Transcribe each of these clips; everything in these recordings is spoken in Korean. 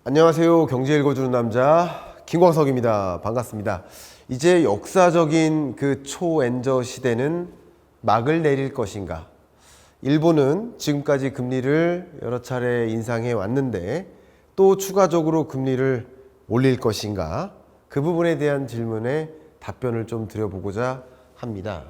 안녕하세요. 경제 읽어주는 남자 김광석입니다. 반갑습니다. 이제 역사적인 그 초엔저 시대는 막을 내릴 것인가? 일본은 지금까지 금리를 여러 차례 인상해 왔는데 또 추가적으로 금리를 올릴 것인가? 그 부분에 대한 질문에 답변을 좀 드려보고자 합니다.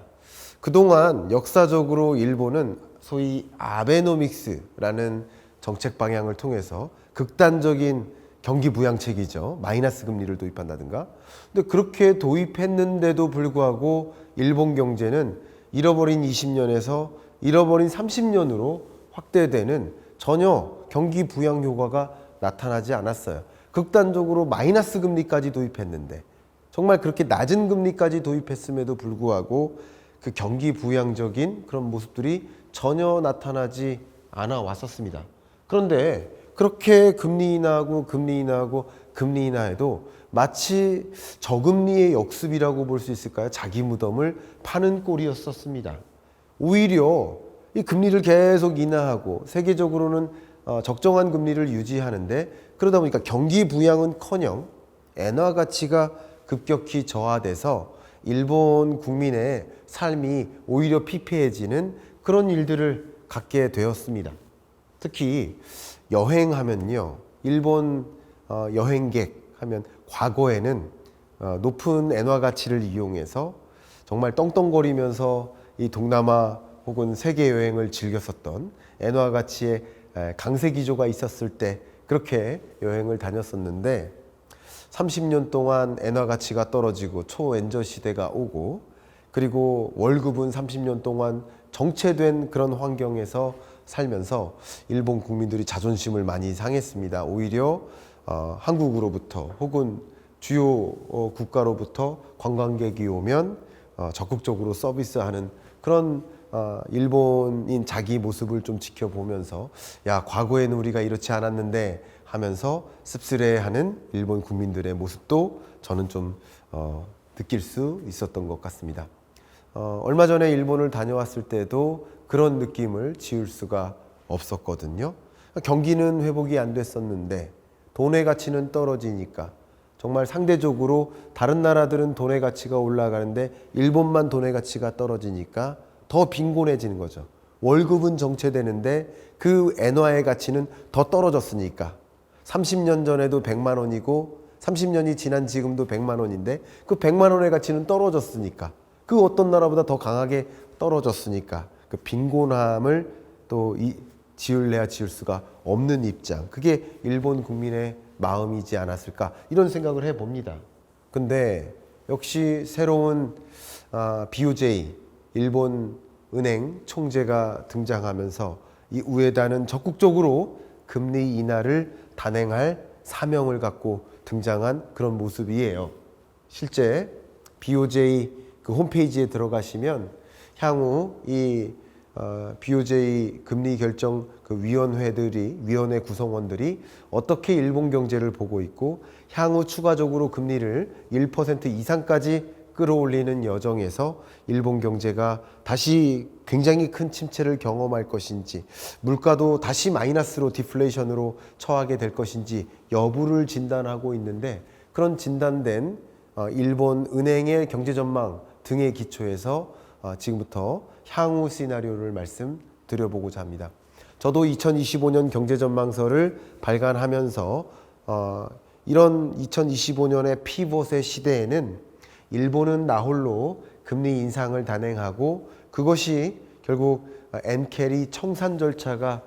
그동안 역사적으로 일본은 소위 아베노믹스라는 정책 방향을 통해서 극단적인 경기 부양책이죠. 마이너스 금리를 도입한다든가. 근데 그렇게 도입했는데도 불구하고 일본 경제는 잃어버린 20년에서 잃어버린 30년으로 확대되는 전혀 경기 부양 효과가 나타나지 않았어요. 극단적으로 마이너스 금리까지 도입했는데 정말 그렇게 낮은 금리까지 도입했음에도 불구하고 그 경기 부양적인 그런 모습들이 전혀 나타나지 않아 왔었습니다. 그런데 그렇게 금리 인하하고 금리 인하하고 금리 인하해도 마치 저금리의 역습이라고 볼 수 있을까요? 자기 무덤을 파는 꼴이었었습니다. 오히려 이 금리를 계속 인하하고 세계적으로는 적정한 금리를 유지하는데 그러다 보니까 경기 부양은커녕 엔화 가치가 급격히 저하돼서 일본 국민의 삶이 오히려 피폐해지는 그런 일들을 갖게 되었습니다. 특히 여행하면요, 일본 여행객 하면 과거에는 높은 엔화 가치를 이용해서 정말 떵떵거리면서 이 동남아 혹은 세계 여행을 즐겼었던 엔화 가치의 강세 기조가 있었을 때 그렇게 여행을 다녔었는데 30년 동안 엔화 가치가 떨어지고 초엔저 시대가 오고 그리고 월급은 30년 동안 정체된 그런 환경에서 살면서 일본 국민들이 자존심을 많이 상했습니다. 오히려 한국으로부터 혹은 주요 국가로부터 관광객이 오면 적극적으로 서비스하는 그런 일본인 자기 모습을 좀 지켜보면서 야, 과거에는 우리가 이렇지 않았는데 하면서 씁쓸해하는 일본 국민들의 모습도 저는 좀 느낄 수 있었던 것 같습니다. 얼마 전에 일본을 다녀왔을 때도 그런 느낌을 지울 수가 없었거든요. 경기는 회복이 안 됐었는데 돈의 가치는 떨어지니까 정말 상대적으로 다른 나라들은 돈의 가치가 올라가는데 일본만 돈의 가치가 떨어지니까 더 빈곤해지는 거죠. 월급은 정체되는데 그 엔화의 가치는 더 떨어졌으니까 30년 전에도 100만 원이고 30년이 지난 지금도 100만 원인데 그 100만 원의 가치는 떨어졌으니까 그 어떤 나라보다 더 강하게 떨어졌으니까 그 빈곤함을 또 지울래야 지울 수가 없는 입장, 그게 일본 국민의 마음이지 않았을까 이런 생각을 해봅니다. 근데 역시 새로운 BOJ 일본 은행 총재가 등장하면서 이 우에다는 적극적으로 금리 인하를 단행할 사명을 갖고 등장한 그런 모습이에요. 실제 BOJ 그 홈페이지에 들어가시면 향후 이 BOJ 금리 결정 그 위원회 구성원들이 어떻게 일본 경제를 보고 있고 향후 추가적으로 금리를 1% 이상까지 끌어올리는 여정에서 일본 경제가 다시 굉장히 큰 침체를 경험할 것인지 물가도 다시 마이너스로 디플레이션으로 처하게 될 것인지 여부를 진단하고 있는데 그런 진단된 일본 은행의 경제 전망 등의 기초에서 지금부터 향후 시나리오를 말씀드려보고자 합니다. 저도 2025년 경제전망서를 발간하면서 이런 2025년의 피벗의 시대에는 일본은 나홀로 금리 인상을 단행하고 그것이 결국 엔캐리 청산 절차가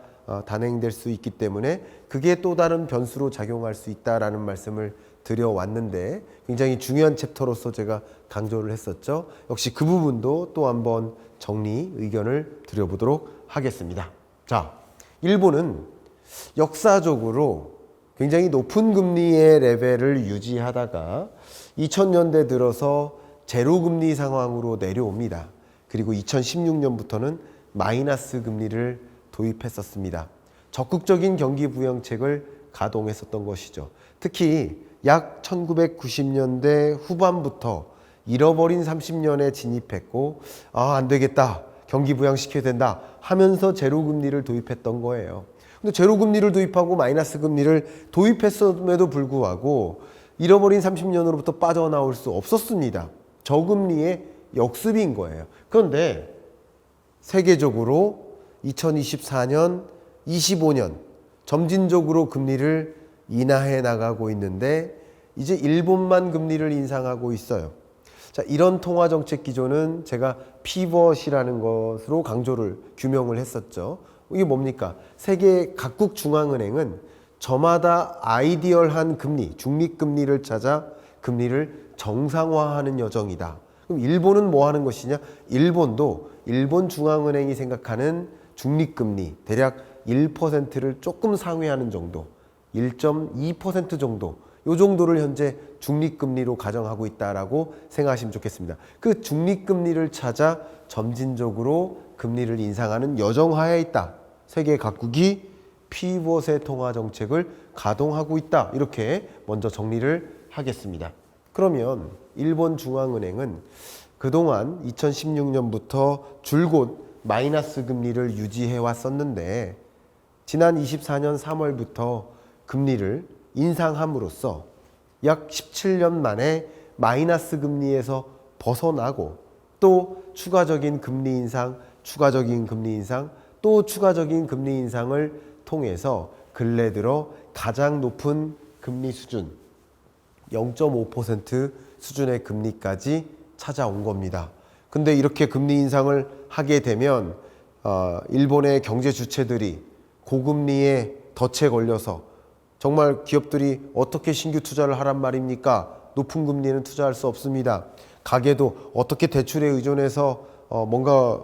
단행될 수 있기 때문에 그게 또 다른 변수로 작용할 수 있다라는 말씀을 드려왔는데 굉장히 중요한 챕터로서 제가 강조를 했었죠. 역시 그 부분도 또 한번 정리 의견을 드려보도록 하겠습니다. 자, 일본은 역사적으로 굉장히 높은 금리의 레벨을 유지하다가 2000년대 들어서 제로금리 상황으로 내려옵니다. 그리고 2016년부터는 마이너스 금리를 도입했었습니다. 적극적인 경기 부양책을 가동했었던 것이죠. 특히 약 1990년대 후반부터 잃어버린 30년에 진입했고 안 되겠다. 경기 부양시켜야 된다 하면서 제로금리를 도입했던 거예요. 근데 제로금리를 도입하고 마이너스 금리를 도입했음에도 불구하고 잃어버린 30년으로부터 빠져나올 수 없었습니다. 저금리의 역습인 거예요. 그런데 세계적으로 2024년, 25년 점진적으로 금리를 인하해 나가고 있는데 이제 일본만 금리를 인상하고 있어요. 자, 이런 통화정책 기조는 제가 피벗이라는 것으로 강조를 규명을 했었죠. 이게 뭡니까? 세계 각국 중앙은행은 저마다 아이디얼한 금리, 중립금리를 찾아 금리를 정상화하는 여정이다. 그럼 일본은 뭐 하는 것이냐? 일본도 일본 중앙은행이 생각하는 중립금리 대략 1%를 조금 상회하는 정도, 1.2% 정도, 이 정도를 현재 중립금리로 가정하고 있다라고 생각하시면 좋겠습니다. 그 중립금리를 찾아 점진적으로 금리를 인상하는 여정하에 있다. 세계 각국이 피벗의 통화 정책을 가동하고 있다. 이렇게 먼저 정리를 하겠습니다. 그러면 일본 중앙은행은 그동안 2016년부터 줄곧 마이너스 금리를 유지해 왔었는데 지난 24년 3월부터 금리를 인상함으로써 약 17년 만에 마이너스 금리에서 벗어나고 또 추가적인 금리 인상, 추가적인 금리 인상, 또 추가적인 금리 인상을 통해서 근래 들어 가장 높은 금리 수준 0.5% 수준의 금리까지 찾아온 겁니다. 근데 이렇게 금리 인상을 하게 되면 일본의 경제 주체들이 고금리에 덫에 걸려서 정말 기업들이 어떻게 신규 투자를 하란 말입니까? 높은 금리는 투자할 수 없습니다. 가게도 어떻게 대출에 의존해서 뭔가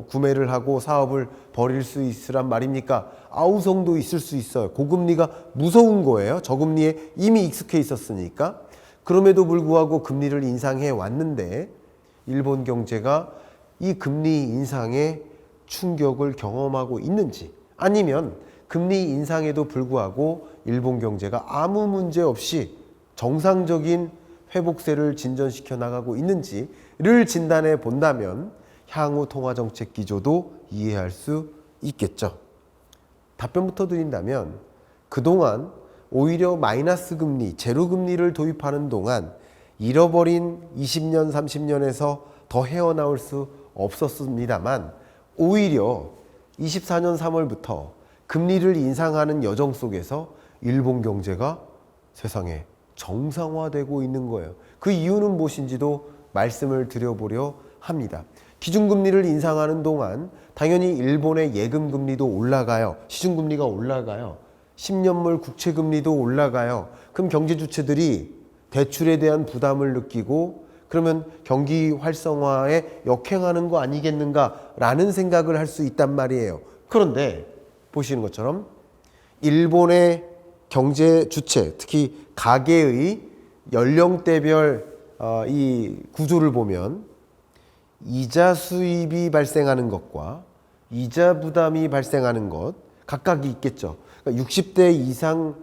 구매를 하고 사업을 벌일 수 있으란 말입니까? 아우성도 있을 수 있어요. 고금리가 무서운 거예요. 저금리에 이미 익숙해 있었으니까. 그럼에도 불구하고 금리를 인상해 왔는데 일본 경제가 이 금리 인상에 충격을 경험하고 있는지 아니면 금리 인상에도 불구하고 일본 경제가 아무 문제 없이 정상적인 회복세를 진전시켜 나가고 있는지를 진단해 본다면 향후 통화정책 기조도 이해할 수 있겠죠. 답변부터 드린다면 그동안 오히려 마이너스 금리, 제로 금리를 도입하는 동안 잃어버린 20년, 30년에서 더 헤어나올 수 없었습니다만 오히려 24년 3월부터 금리를 인상하는 여정 속에서 일본 경제가 세상에 정상화되고 있는 거예요. 그 이유는 무엇인지도 말씀을 드려보려 합니다. 기준금리를 인상하는 동안 당연히 일본의 예금금리도 올라가요. 시중금리가 올라가요. 10년물 국채금리도 올라가요. 그럼 경제 주체들이 대출에 대한 부담을 느끼고 그러면 경기 활성화에 역행하는 거 아니겠는가라는 생각을 할 수 있단 말이에요. 그런데 보시는 것처럼 일본의 경제 주체, 특히 가계의 연령대별 이 구조를 보면 이자 수입이 발생하는 것과 이자 부담이 발생하는 것 각각이 있겠죠. 그러니까 60대 이상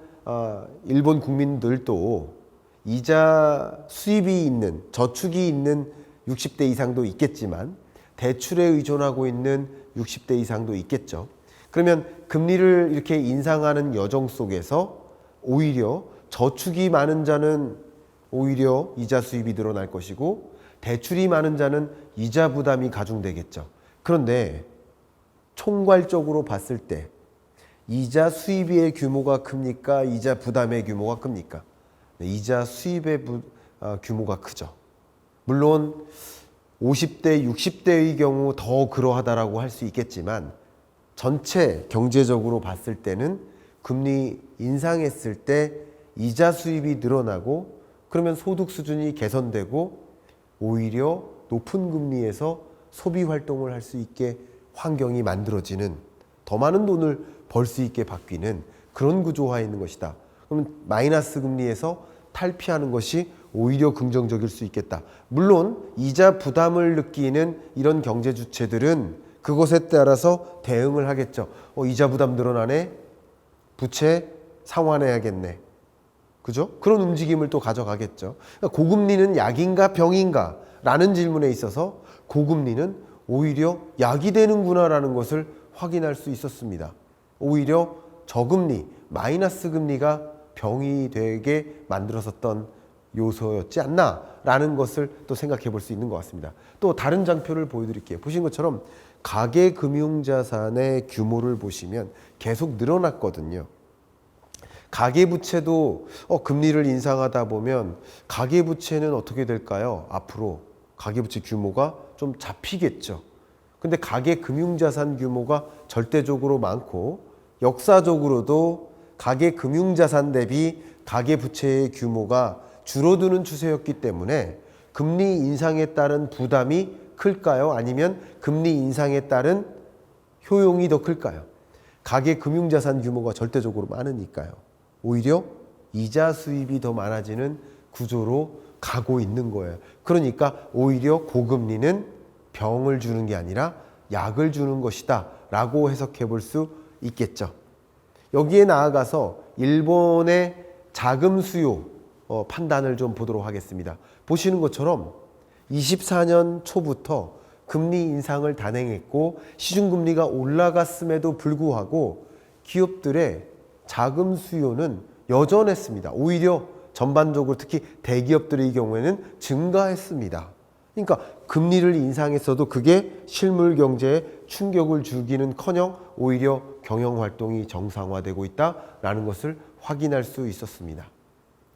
일본 국민들도 이자 수입이 있는 저축이 있는 60대 이상도 있겠지만 대출에 의존하고 있는 60대 이상도 있겠죠. 그러면 금리를 이렇게 인상하는 여정 속에서 오히려 저축이 많은 자는 오히려 이자 수입이 늘어날 것이고 대출이 많은 자는 이자 부담이 가중되겠죠. 그런데 총괄적으로 봤을 때 이자 수입의 규모가 큽니까? 이자 부담의 규모가 큽니까? 이자 수입의 규모가 크죠. 물론 50대, 60대의 경우 더 그러하다라고 할 수 있겠지만 전체 경제적으로 봤을 때는 금리 인상했을 때 이자 수입이 늘어나고 그러면 소득 수준이 개선되고 오히려 높은 금리에서 소비 활동을 할 수 있게 환경이 만들어지는 더 많은 돈을 벌 수 있게 바뀌는 그런 구조화에 있는 것이다. 그러면 마이너스 금리에서 탈피하는 것이 오히려 긍정적일 수 있겠다. 물론 이자 부담을 느끼는 이런 경제 주체들은 그것에 따라서 대응을 하겠죠. 이자 부담 늘어나네. 부채 상환해야겠네. 그죠? 그런 움직임을 또 가져가겠죠. 그러니까 고금리는 약인가 병인가? 라는 질문에 있어서 고금리는 오히려 약이 되는구나라는 것을 확인할 수 있었습니다. 오히려 저금리, 마이너스 금리가 병이 되게 만들었었던 요소였지 않나라는 것을 또 생각해 볼 수 있는 것 같습니다. 또 다른 장표를 보여드릴게요. 보신 것처럼 가계금융자산의 규모를 보시면 계속 늘어났거든요. 가계부채도 금리를 인상하다 보면 가계부채는 어떻게 될까요? 앞으로 가계부채 규모가 좀 잡히겠죠. 근데 가계금융자산 규모가 절대적으로 많고 역사적으로도 가계금융자산 대비 가계부채의 규모가 줄어드는 추세였기 때문에 금리 인상에 따른 부담이 클까요? 아니면 금리 인상에 따른 효용이 더 클까요? 가계금융자산 규모가 절대적으로 많으니까요. 오히려 이자 수입이 더 많아지는 구조로 가고 있는 거예요. 그러니까 오히려 고금리는 병을 주는 게 아니라 약을 주는 것이다 라고 해석해 볼 수 있겠죠. 여기에 나아가서 일본의 자금 수요 판단을 좀 보도록 하겠습니다. 보시는 것처럼 24년 초부터 금리 인상을 단행했고 시중금리가 올라갔음에도 불구하고 기업들의 자금 수요는 여전했습니다. 오히려 전반적으로 특히 대기업들의 경우에는 증가했습니다. 그러니까 금리를 인상했어도 그게 실물 경제에 충격을 주기는커녕 오히려 경영 활동이 정상화되고 있다라는 것을 확인할 수 있었습니다.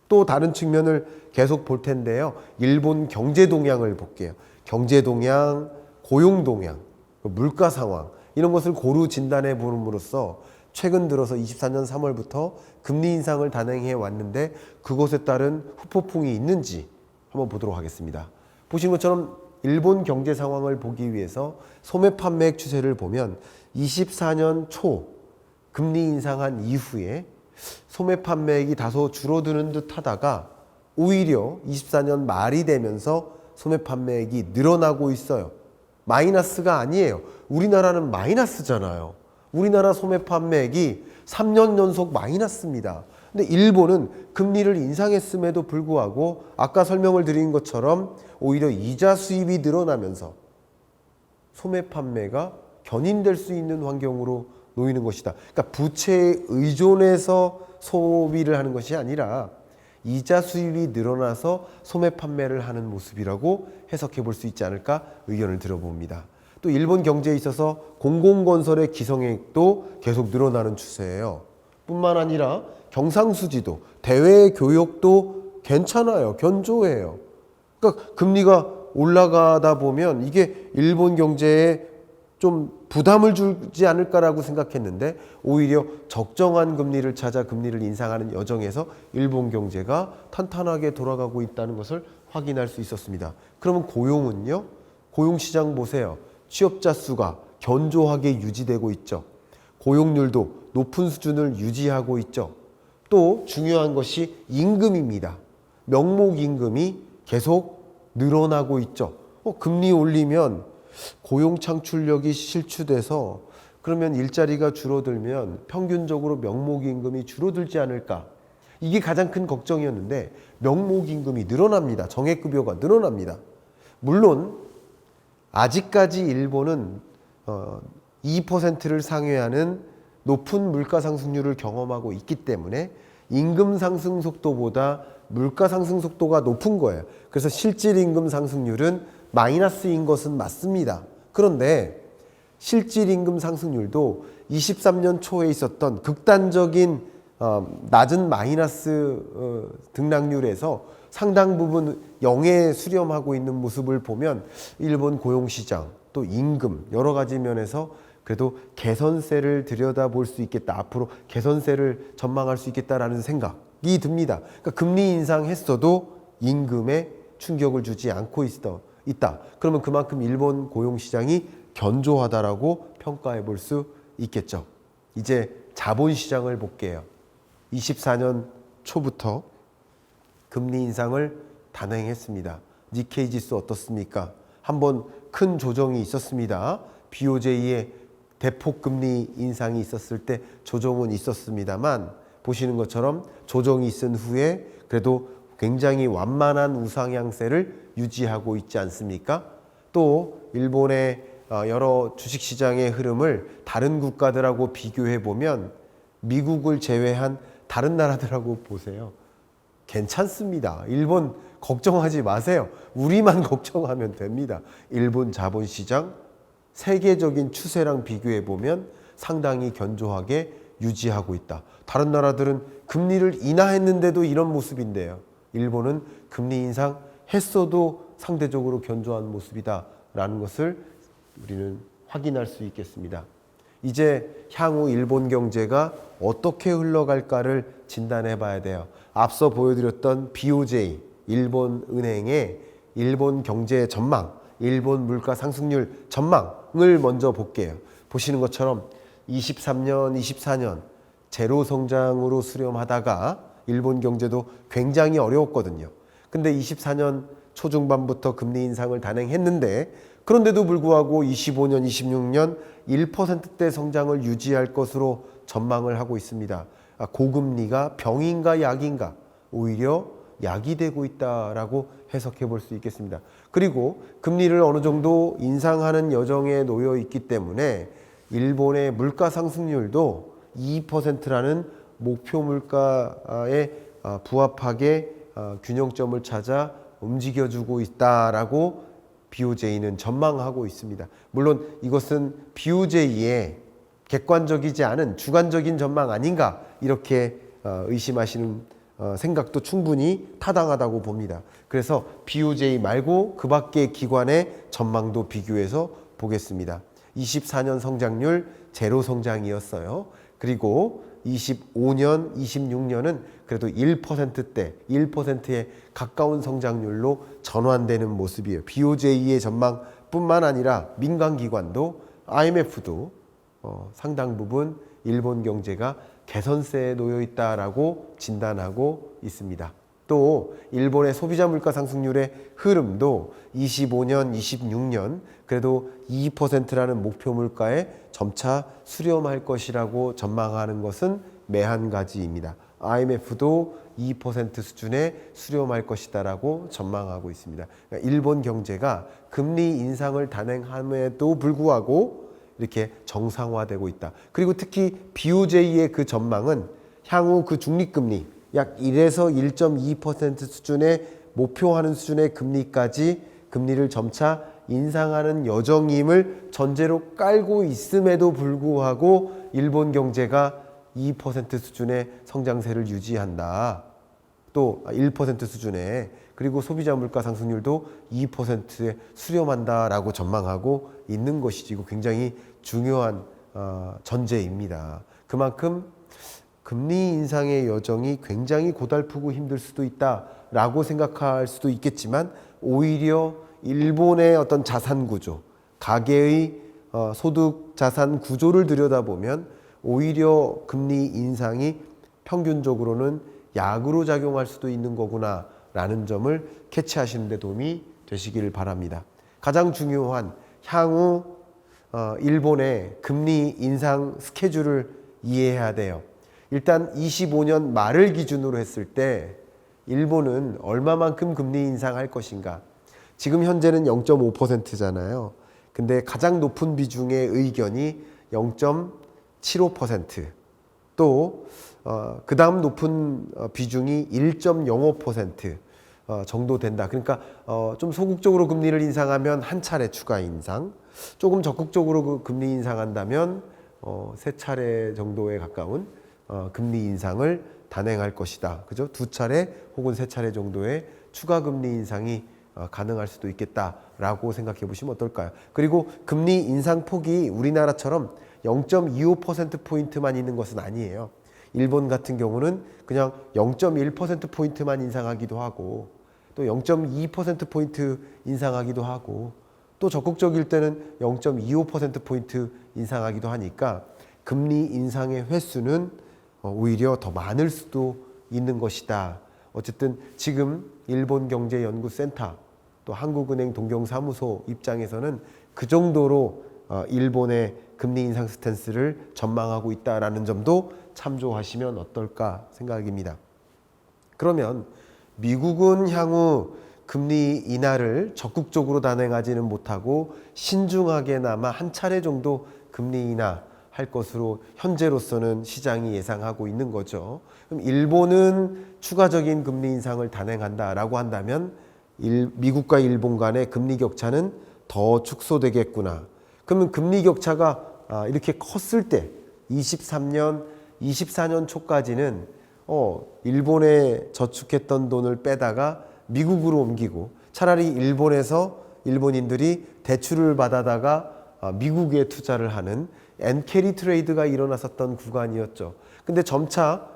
또 다른 측면을 계속 볼 텐데요. 일본 경제 동향을 볼게요. 경제 동향, 고용 동향, 물가 상황 이런 것을 고루 진단해 보름으로써 최근 들어서 24년 3월부터 금리 인상을 단행해 왔는데 그것에 따른 후폭풍이 있는지 한번 보도록 하겠습니다. 보신 것처럼 일본 경제 상황을 보기 위해서 소매 판매액 추세를 보면 24년 초 금리 인상한 이후에 소매 판매액이 다소 줄어드는 듯 하다가 오히려 24년 말이 되면서 소매 판매액이 늘어나고 있어요. 마이너스가 아니에요. 우리나라는 마이너스잖아요. 우리나라 소매 판매액이 3년 연속 마이너스입니다. 근데 일본은 금리를 인상했음에도 불구하고 아까 설명을 드린 것처럼 오히려 이자 수입이 늘어나면서 소매 판매가 견인될 수 있는 환경으로 놓이는 것이다. 그러니까 부채에 의존해서 소비를 하는 것이 아니라 이자 수입이 늘어나서 소매 판매를 하는 모습이라고 해석해 볼 수 있지 않을까 의견을 들어봅니다. 또 일본 경제에 있어서 공공건설의 기성액도 계속 늘어나는 추세예요. 뿐만 아니라 경상수지도, 대외 교역도 괜찮아요. 견조해요. 그러니까 금리가 올라가다 보면 이게 일본 경제에 좀 부담을 주지 않을까라고 생각했는데 오히려 적정한 금리를 찾아 금리를 인상하는 여정에서 일본 경제가 탄탄하게 돌아가고 있다는 것을 확인할 수 있었습니다. 그러면 고용은요? 고용시장 보세요. 취업자 수가 견조하게 유지되고 있죠. 고용률도 높은 수준을 유지하고 있죠. 또 중요한 것이 임금입니다. 명목 임금이 계속 늘어나고 있죠. 금리 올리면 고용 창출력이 실추돼서 그러면 일자리가 줄어들면 평균적으로 명목 임금이 줄어들지 않을까. 이게 가장 큰 걱정이었는데 명목 임금이 늘어납니다. 정액급여가 늘어납니다. 물론 아직까지 일본은 2%를 상회하는 높은 물가 상승률을 경험하고 있기 때문에 임금 상승 속도보다 물가 상승 속도가 높은 거예요. 그래서 실질 임금 상승률은 마이너스인 것은 맞습니다. 그런데 실질 임금 상승률도 23년 초에 있었던 극단적인 낮은 마이너스 등락률에서 상당 부분 0에 수렴하고 있는 모습을 보면 일본 고용시장 또 임금 여러 가지 면에서 그래도 개선세를 들여다볼 수 있겠다. 앞으로 개선세를 전망할 수 있겠다라는 생각이 듭니다. 그러니까 금리 인상했어도 임금에 충격을 주지 않고 있다. 그러면 그만큼 일본 고용시장이 견조하다라고 평가해 볼 수 있겠죠. 이제 자본시장을 볼게요. 24년 초부터 금리 인상을 단행했습니다. 니케이 지수 어떻습니까? 한번 큰 조정이 있었습니다. BOJ의 대폭 금리 인상이 있었을 때 조정은 있었습니다만 보시는 것처럼 조정이 있은 후에 그래도 굉장히 완만한 우상향세를 유지하고 있지 않습니까? 또 일본의 여러 주식시장의 흐름을 다른 국가들하고 비교해 보면 미국을 제외한 다른 나라들하고 보세요. 괜찮습니다. 일본 걱정하지 마세요. 우리만 걱정하면 됩니다. 일본 자본시장 세계적인 추세랑 비교해 보면 상당히 견조하게 유지하고 있다. 다른 나라들은 금리를 인하했는데도 이런 모습인데요. 일본은 금리 인상 했어도 상대적으로 견조한 모습이다라는 것을 우리는 확인할 수 있겠습니다. 이제 향후 일본 경제가 어떻게 흘러갈까를 진단해 봐야 돼요. 앞서 보여드렸던 BOJ, 일본 은행의 일본 경제 전망, 일본 물가 상승률 전망을 먼저 볼게요. 보시는 것처럼 23년, 24년 제로 성장으로 수렴하다가 일본 경제도 굉장히 어려웠거든요. 근데 24년 초중반부터 금리 인상을 단행했는데 그런데도 불구하고 25년, 26년 1%대 성장을 유지할 것으로 전망을 하고 있습니다. 고금리가 병인가 약인가? 오히려 약이 되고 있다라고 해석해 볼 수 있겠습니다. 그리고 금리를 어느 정도 인상하는 여정에 놓여 있기 때문에 일본의 물가 상승률도 2%라는 목표 물가에 부합하게 균형점을 찾아 움직여주고 있다라고 BOJ는 전망하고 있습니다. 물론 이것은 BOJ의 객관적이지 않은 주관적인 전망 아닌가 이렇게 의심하시는 생각도 충분히 타당하다고 봅니다. 그래서 BOJ 말고 그 밖의 기관의 전망도 비교해서 보겠습니다. 24년 성장률 제로 성장이었어요. 그리고 25년, 26년은 그래도 1%대, 1%에 가까운 성장률로 전환되는 모습이에요. BOJ의 전망뿐만 아니라 민간기관도 IMF도 상당 부분 일본 경제가 개선세에 놓여 있다라고 진단하고 있습니다. 또 일본의 소비자 물가 상승률의 흐름도 25년, 26년 그래도 2%라는 목표 물가에 점차 수렴할 것이라고 전망하는 것은 매한 가지입니다. IMF도 2% 수준에 수렴할 것이다라고 전망하고 있습니다. 그러니까 일본 경제가 금리 인상을 단행함에도 불구하고 이렇게 정상화되고 있다. 그리고 특히 BOJ의 그 전망은 향후 그 중립금리 약 1에서 1.2% 수준의 목표하는 수준의 금리까지 금리를 점차 인상하는 여정임을 전제로 깔고 있음에도 불구하고 일본 경제가 2% 수준의 성장세를 유지한다. 또 1% 수준에 그리고 소비자 물가 상승률도 2%에 수렴한다라고 전망하고 있는 것이지 이거 굉장히 중요한 전제입니다. 그만큼 금리 인상의 여정이 굉장히 고달프고 힘들 수도 있다라고 생각할 수도 있겠지만 오히려 일본의 어떤 자산 구조, 가계의 소득 자산 구조를 들여다보면 오히려 금리 인상이 평균적으로는 약으로 작용할 수도 있는 거구나 라는 점을 캐치하시는 데 도움이 되시길 바랍니다. 가장 중요한 향후 일본의 금리 인상 스케줄을 이해해야 돼요. 일단 25년 말을 기준으로 했을 때 일본은 얼마만큼 금리 인상할 것인가? 지금 현재는 0.5%잖아요. 근데 가장 높은 비중의 의견이 0.75%, 또 그 다음 높은 비중이 1.05% 정도 된다. 그러니까 좀 소극적으로 금리를 인상하면 한 차례 추가 인상, 조금 적극적으로 그 금리 인상한다면 세 차례 정도에 가까운 금리 인상을 단행할 것이다. 그죠? 두 차례 혹은 세 차례 정도의 추가 금리 인상이 가능할 수도 있겠다라고 생각해 보시면 어떨까요? 그리고 금리 인상 폭이 우리나라처럼 0.25%포인트만 있는 것은 아니에요. 일본 같은 경우는 그냥 0.1%포인트만 인상하기도 하고 또 0.2%포인트 인상하기도 하고 또 적극적일 때는 0.25%포인트 인상하기도 하니까 금리 인상의 횟수는 오히려 더 많을 수도 있는 것이다. 어쨌든 지금 일본경제연구센터 또 한국은행 동경사무소 입장에서는 그 정도로 일본의 금리 인상 스탠스를 전망하고 있다는 점도 참조하시면 어떨까 생각입니다. 그러면 미국은 향후 금리 인하를 적극적으로 단행하지는 못하고 신중하게나마 한 차례 정도 금리 인하할 것으로 현재로서는 시장이 예상하고 있는 거죠. 그럼 일본은 추가적인 금리 인상을 단행한다라고 한다면 미국과 일본 간의 금리 격차는 더 축소되겠구나. 그러면 금리 격차가 이렇게 컸을 때 23년, 24년 초까지는 일본에 저축했던 돈을 빼다가 미국으로 옮기고 차라리 일본에서 일본인들이 대출을 받아다가 미국에 투자를 하는 엔캐리 트레이드가 일어났었던 구간이었죠. 근데 점차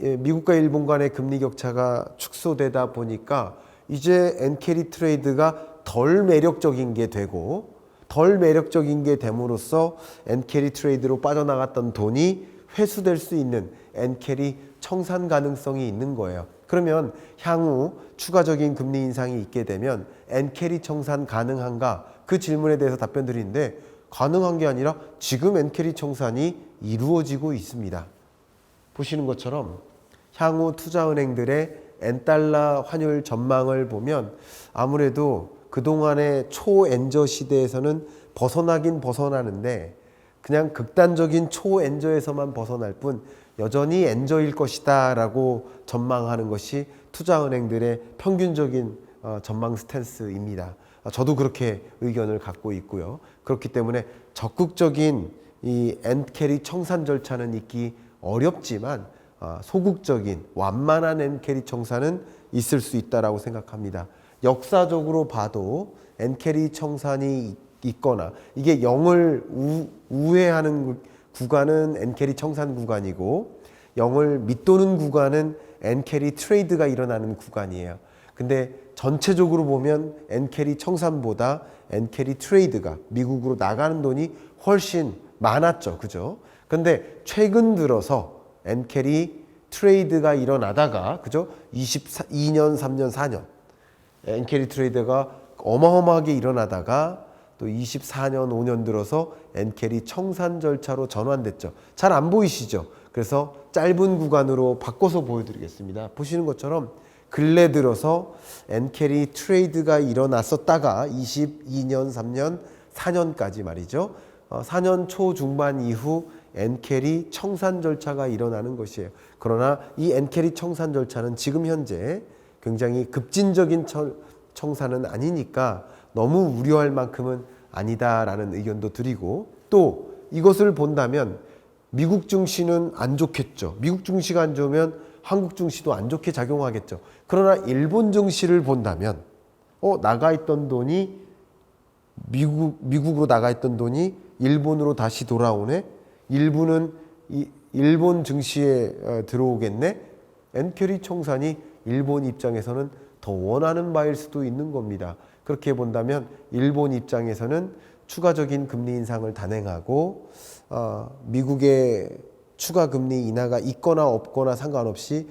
미국과 일본 간의 금리 격차가 축소되다 보니까 이제 엔캐리 트레이드가 덜 매력적인 게 되고 덜 매력적인 게 됨으로써 엔캐리 트레이드로 빠져나갔던 돈이 회수될 수 있는 엔캐리 청산 가능성이 있는 거예요. 그러면 향후 추가적인 금리 인상이 있게 되면 엔캐리 청산 가능한가? 그 질문에 대해서 답변 드리는데 가능한 게 아니라 지금 엔캐리 청산이 이루어지고 있습니다. 보시는 것처럼 향후 투자은행들의 엔달러 환율 전망을 보면 아무래도 그동안의 초엔저 시대에서는 벗어나긴 벗어나는데 그냥 극단적인 초엔저에서만 벗어날 뿐 여전히 엔저일 것이다 라고 전망하는 것이 투자은행들의 평균적인 전망 스탠스입니다. 저도 그렇게 의견을 갖고 있고요. 그렇기 때문에 적극적인 이 엔캐리 청산 절차는 있기 어렵지만 소극적인 완만한 엔캐리 청산은 있을 수 있다라고 생각합니다. 역사적으로 봐도 엔캐리 청산이 있거나 이게 0을 우회하는 구간은 엔캐리 청산 구간이고 0을 밑도는 구간은 엔캐리 트레이드가 일어나는 구간이에요. 근데 전체적으로 보면 엔캐리 청산보다 엔캐리 트레이드가 미국으로 나가는 돈이 훨씬 많았죠. 그죠? 근데 최근 들어서 엔캐리 트레이드가 일어나다가 그죠? 22년, 3년, 4년 엔캐리 트레이드가 어마어마하게 일어나다가 또 24년, 5년 들어서 엔캐리 청산 절차로 전환됐죠. 잘 안 보이시죠? 그래서 짧은 구간으로 바꿔서 보여드리겠습니다. 보시는 것처럼 근래 들어서 엔캐리 트레이드가 일어났었다가 22년, 3년, 4년까지 말이죠. 4년 초중반 이후 엔캐리 청산 절차가 일어나는 것이에요. 그러나 이 엔캐리 청산 절차는 지금 현재 굉장히 급진적인 청산은 아니니까 너무 우려할 만큼은 아니다라는 의견도 드리고 또 이것을 본다면 미국 증시는 안 좋겠죠. 미국 증시가 안 좋으면 한국 증시도 안 좋게 작용하겠죠. 그러나 일본 증시를 본다면 나가 있던 돈이 미국으로 나가 있던 돈이 일본으로 다시 돌아오네. 일본 증시에 들어오겠네. 엔캐리 청산이 일본 입장에서는 더 원하는 바일 수도 있는 겁니다. 그렇게 본다면 일본 입장에서는 추가적인 금리 인상을 단행하고 미국의 추가 금리 인하가 있거나 없거나 상관없이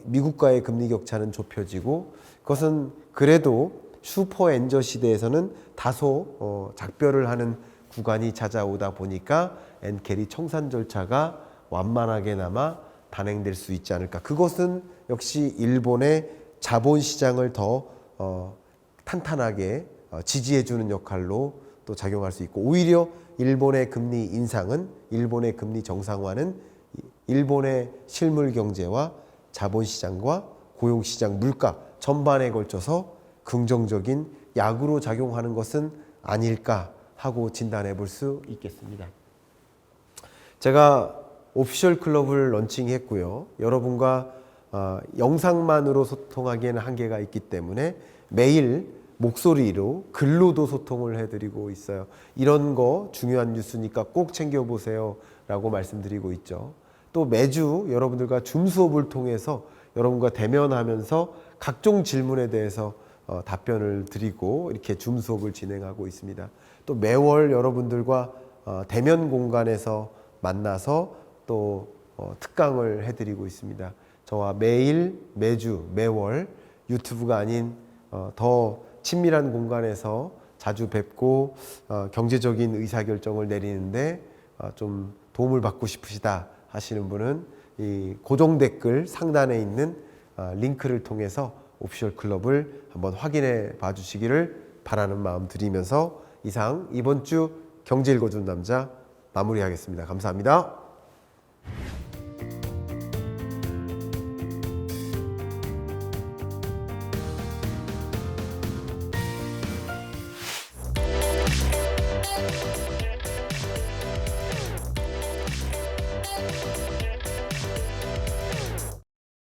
미국과의 금리 격차는 좁혀지고 그것은 그래도 슈퍼 엔저 시대에서는 다소 작별을 하는 구간이 찾아오다 보니까 엔캐리 청산 절차가 완만하게나마 단행될 수 있지 않을까. 그것은 역시 일본의 자본시장을 더 탄탄하게 지지해주는 역할로 또 작용할 수 있고 오히려 일본의 금리 인상은 일본의 금리 정상화는 일본의 실물 경제와 자본시장과 고용시장, 물가 전반에 걸쳐서 긍정적인 약으로 작용하는 것은 아닐까 하고 진단해 볼 수 있겠습니다. 제가 오피셜 클럽을 런칭했고요. 여러분과 영상만으로 소통하기에는 한계가 있기 때문에 매일 목소리로 글로도 소통을 해드리고 있어요. 이런 거 중요한 뉴스니까 꼭 챙겨보세요 라고 말씀드리고 있죠. 또 매주 여러분들과 줌 수업을 통해서 여러분과 대면하면서 각종 질문에 대해서 답변을 드리고 이렇게 줌 수업을 진행하고 있습니다. 또 매월 여러분들과 대면 공간에서 만나서 또 특강을 해드리고 있습니다. 저와 매일, 매주, 매월 유튜브가 아닌 더 친밀한 공간에서 자주 뵙고 경제적인 의사결정을 내리는데 좀 도움을 받고 싶으시다 하시는 분은 이 고정 댓글 상단에 있는 링크를 통해서 오피셜 클럽을 한번 확인해 봐 주시기를 바라는 마음 드리면서 이상 이번 주 경제 읽어주는 남자 마무리하겠습니다. 감사합니다.